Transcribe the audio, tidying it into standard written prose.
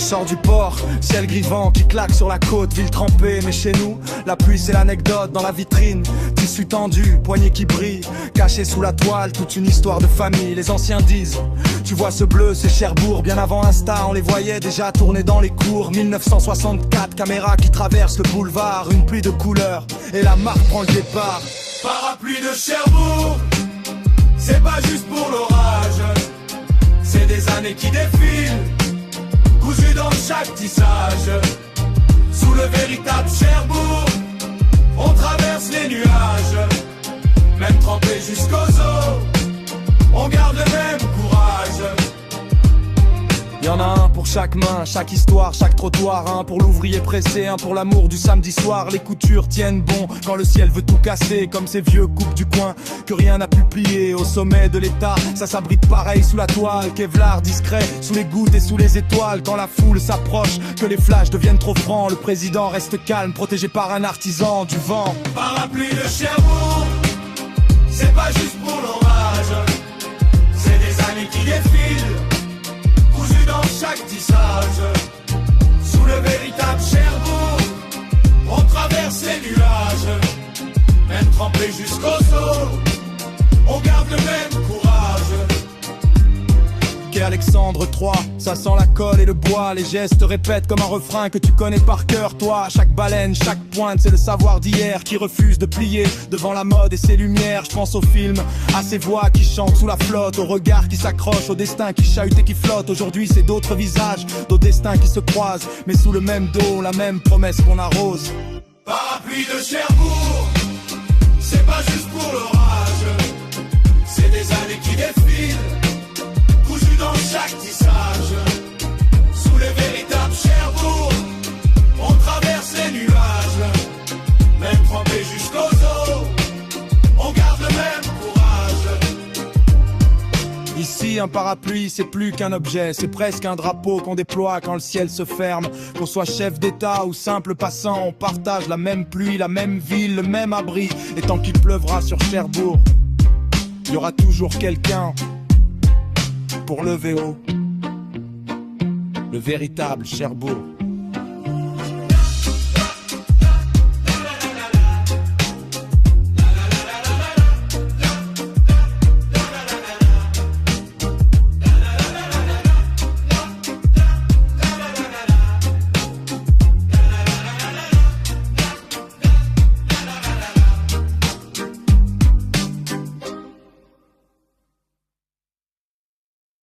sors du port, ciel gris-vent qui claque sur la côte, ville trempée. Mais chez nous, la pluie c'est l'anecdote dans la vitrine. Tissu tendu, poignet qui brille, caché sous la toile, toute une histoire de famille. Les anciens disent, tu vois ce bleu, c'est Cherbourg. Bien avant Insta, on les voyait déjà tourner dans les cours. 1964, caméra qui traverse le boulevard, une pluie de couleurs, et la marque prend le départ. Parapluie de Cherbourg, c'est pas juste pour l'orage, c'est des années qui défilent, cousues dans chaque tissage. Sous le véritable Cherbourg, on traverse les nuages, même trempé jusqu'aux os, on garde le même courage. Y'en a un pour chaque main, chaque histoire, chaque trottoir. Un pour l'ouvrier pressé, un pour l'amour du samedi soir. Les coutures tiennent bon quand le ciel veut tout casser, comme ces vieux coupes du coin que rien n'a pu plier. Au sommet de l'état, ça s'abrite pareil sous la toile. Kevlar discret, sous les gouttes et sous les étoiles. Quand la foule s'approche, que les flashs deviennent trop francs, le président reste calme, protégé par un artisan du vent. Parapluie de Cherbourg, c'est pas juste pour l'orage, c'est des années qui défilent, dans chaque tissage. Sous le véritable Cherbourg, on traverse les nuages, même trempé jusqu'aux os, on garde le même courage. Quai Alexandre III, ça sent la colle et le bois. Les gestes répètent comme un refrain que tu connais par cœur. Toi, chaque baleine, chaque pointe, c'est le savoir d'hier qui refuse de plier devant la mode et ses lumières. Je pense au film, à ces voix qui chantent sous la flotte, au regard qui s'accroche, au destin qui chahute et qui flotte. Aujourd'hui c'est d'autres visages, d'autres destins qui se croisent, mais sous le même dos, la même promesse qu'on arrose. Parapluie de Cherbourg, c'est pas juste pour l'orage, c'est des années qui défilent, dans chaque tissage. Sous le véritable Cherbourg, on traverse les nuages, même trempé jusqu'aux os, on garde le même courage. Ici un parapluie c'est plus qu'un objet, c'est presque un drapeau qu'on déploie quand le ciel se ferme. Qu'on soit chef d'état ou simple passant, on partage la même pluie, la même ville, le même abri. Et tant qu'il pleuvra sur Cherbourg, il y aura toujours quelqu'un pour lever haut le véritable Cherbourg.